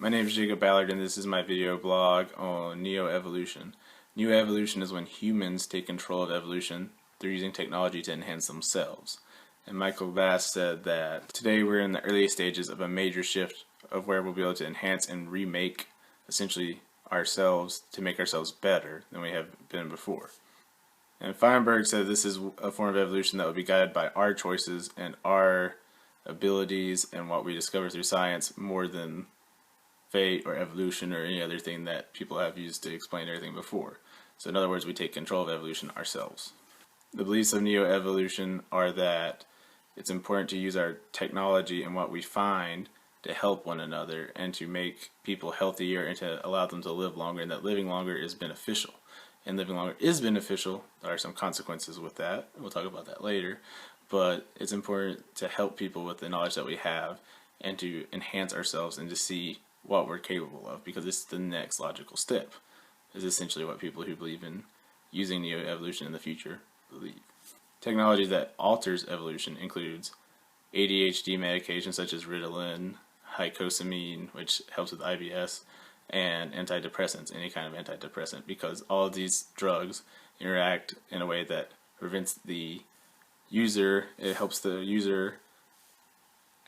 My name is Jacob Ballard and this is my video blog on Neo-Evolution. Neo-Evolution is when humans take control of evolution through using technology to enhance themselves. And Michael Bass said that today we're in the early stages of a major shift of where we'll be able to enhance and remake essentially ourselves to make ourselves better than we have been before. And Feinberg said this is a form of evolution that will be guided by our choices and our abilities and what we discover through science more than fate or evolution or any other thing that people have used to explain everything before. So in other words, we take control of evolution ourselves. The beliefs of neo-evolution are that it's important to use our technology and what we find to help one another and to make people healthier and to allow them to live longer, and that living longer is beneficial. And living longer is beneficial. There are some consequences with that, and we'll talk about that later, but it's important to help people with the knowledge that we have and to enhance ourselves and to see what we're capable of, because it's the next logical step, is essentially what people who believe in using neo-evolution in the future believe. Technology that alters evolution includes ADHD medications such as Ritalin, hycosamine, which helps with IBS, and antidepressants, any kind of antidepressant, because all of these drugs interact in a way that prevents the user, it helps the user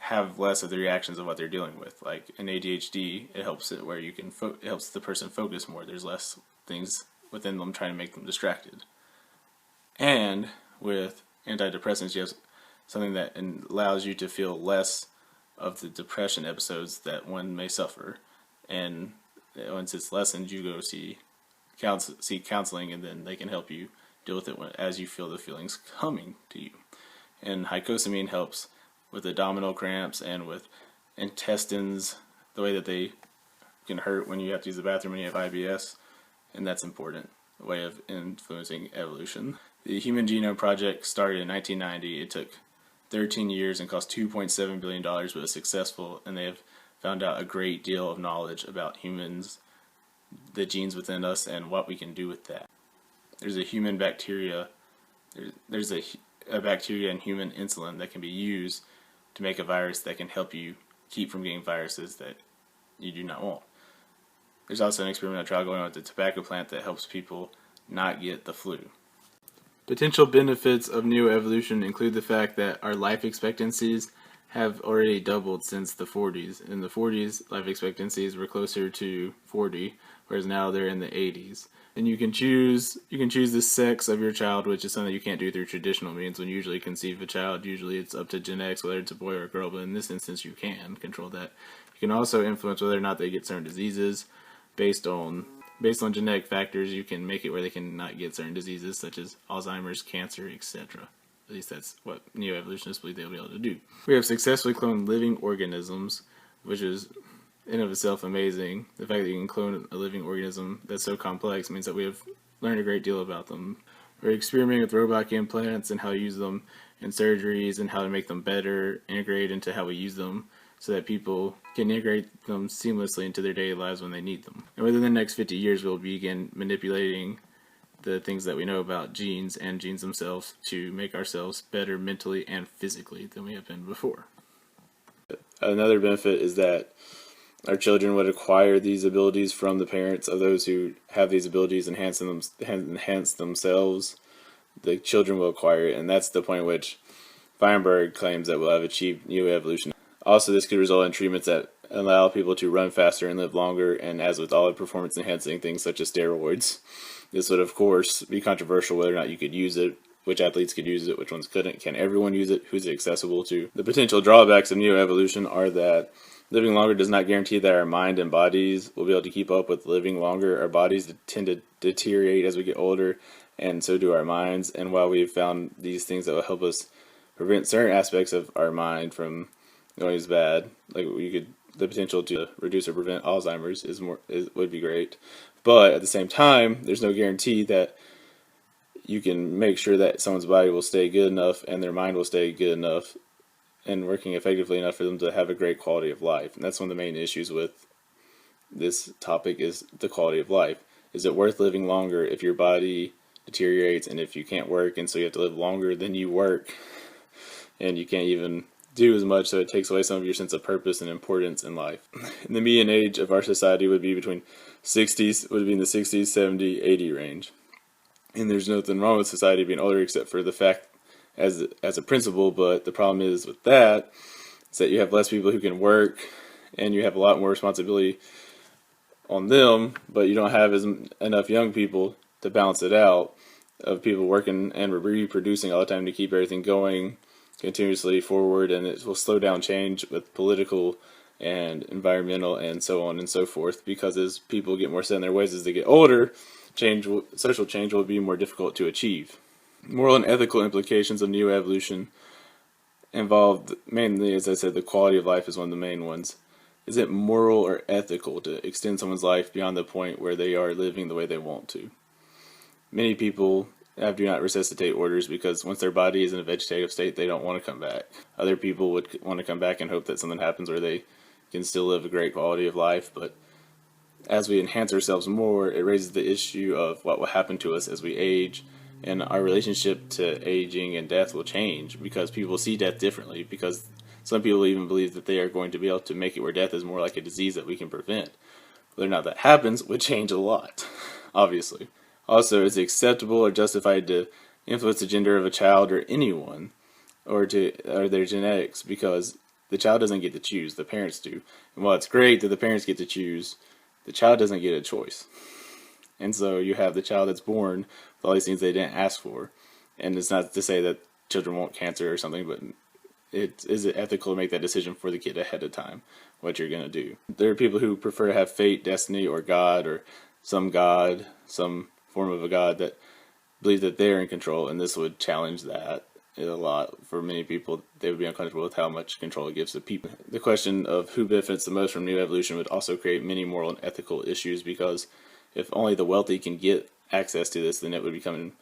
have less of the reactions of what they're dealing with. Like in ADHD, it helps it where you can it helps the person focus more. There's less things within them trying to make them distracted. And with antidepressants, you have something that allows you to feel less of the depression episodes that one may suffer. And once it's lessened, you go seek counseling, and then they can help you deal with it as you feel the feelings coming to you. And hycosamine helps with abdominal cramps and with intestines, the way that they can hurt when you have to use the bathroom when you have IBS, and that's important, a way of influencing evolution. The Human Genome Project started in 1990. It took 13 years and cost $2.7 billion, but was successful, and they have found out a great deal of knowledge about humans, the genes within us, and what we can do with that. There's a human bacteria, there's a bacteria in human insulin that can be used to make a virus that can help you keep from getting viruses that you do not want. There's also an experimental trial going on with the tobacco plant that helps people not get the flu. Potential benefits of neo-evolution include the fact that our life expectancies have already doubled since the 40s. In the 40s, life expectancies were closer to 40, whereas now they're in the 80s. And you can choose the sex of your child, which is something you can't do through traditional means. When you usually conceive a child, usually it's up to genetics, whether it's a boy or a girl, but in this instance you can control that. You can also influence whether or not they get certain diseases based on genetic factors. You can make it where they can not get certain diseases such as Alzheimer's, cancer, etc. At least that's what neo-evolutionists believe they'll be able to do. We have successfully cloned living organisms, which is in of itself amazing. The fact that you can clone a living organism that's so complex means that we have learned a great deal about them. We're experimenting with robotic implants and how to use them in surgeries and how to make them better, integrate into how we use them so that people can integrate them seamlessly into their daily lives when they need them. And within the next 50 years, we'll begin manipulating the things that we know about genes and genes themselves to make ourselves better mentally and physically than we have been before. Another benefit is that our children would acquire these abilities from the parents of those who have these abilities, enhance themselves. The children will acquire it, and that's the point at which Feinberg claims that we'll have achieved neo-evolution. Also, this could result in treatments that allow people to run faster and live longer, and as with all the performance-enhancing things such as steroids, this would, of course, be controversial whether or not you could use it, which athletes could use it, which ones couldn't. Can everyone use it? Who's it accessible to? The potential drawbacks of neo-evolution are that living longer does not guarantee that our mind and bodies will be able to keep up with living longer. Our bodies tend to deteriorate as we get older, and so do our minds. And while we've found these things that will help us prevent certain aspects of our mind from going as bad, like the potential to reduce or prevent Alzheimer's would be great. But at the same time, there's no guarantee that you can make sure that someone's body will stay good enough and their mind will stay good enough and working effectively enough for them to have a great quality of life. And that's one of the main issues with this topic, is the quality of life. Is it worth living longer if your body deteriorates and if you can't work, and so you have to live longer than you work and you can't even do as much, so it takes away some of your sense of purpose and importance in life. And the median age of our society would be between 60s, would be in the 60s, 70, 80 range. And there's nothing wrong with society being older except for the fact as a principle, but the problem is with that is that you have less people who can work and you have a lot more responsibility on them, but you don't have enough young people to balance it out of people working and reproducing all the time to keep everything going continuously forward, and it will slow down change with political and environmental and so on and so forth, because as people get more set in their ways as they get older, social change will be more difficult to achieve. Moral and ethical implications of neo-evolution involve mainly, as I said, the quality of life is one of the main ones. Is it moral or ethical to extend someone's life beyond the point where they are living the way they want to? Many people have do not resuscitate orders because once their body is in a vegetative state, they don't want to come back. Other people would want to come back and hope that something happens where they can still live a great quality of life, but as we enhance ourselves more, it raises the issue of what will happen to us as we age, and our relationship to aging and death will change because people see death differently, because some people even believe that they are going to be able to make it where death is more like a disease that we can prevent. Whether or not that happens would change a lot, obviously. Also, is it acceptable or justified to influence the gender of a child or anyone, or their genetics, because the child doesn't get to choose, the parents do. And while it's great that the parents get to choose, the child doesn't get a choice. And so you have the child that's born with all these things they didn't ask for. And it's not to say that children want cancer or something, but is it ethical to make that decision for the kid ahead of time, what you're going to do? There are people who prefer to have fate, destiny, or God, or some form of a God that believe that they're in control, and this would challenge that a lot. For many people, they would be uncomfortable with how much control it gives to people. The question of who benefits the most from neo-evolution would also create many moral and ethical issues, because if only the wealthy can get access to this, then it would become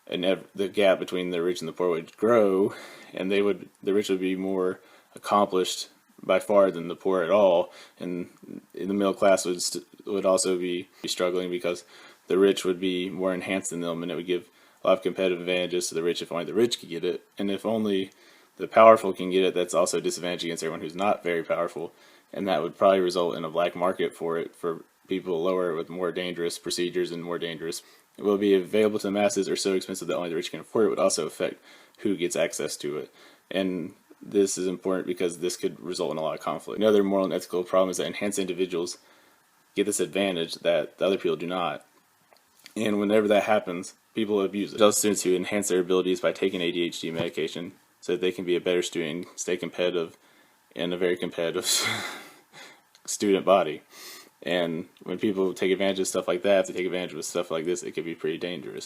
the gap between the rich and the poor would grow, and the rich would be more accomplished by far than the poor at all, and the middle class would also be struggling because the rich would be more enhanced than them, and it would give a lot of competitive advantages to the rich if only the rich could get it. And if only the powerful can get it, that's also a disadvantage against everyone who's not very powerful, and that would probably result in a black market for it, for people lower with more dangerous procedures and more dangerous. It will be available to the masses or so expensive that only the rich can afford it. Would also affect who gets access to it. And this is important because this could result in a lot of conflict. Another moral and ethical problem is that enhanced individuals get this advantage that the other people do not. And whenever that happens, people abuse it. Those students who enhance their abilities by taking ADHD medication so that they can be a better student, stay competitive in a very competitive student body. And when people take advantage of stuff like that, if they take advantage of stuff like this, it could be pretty dangerous.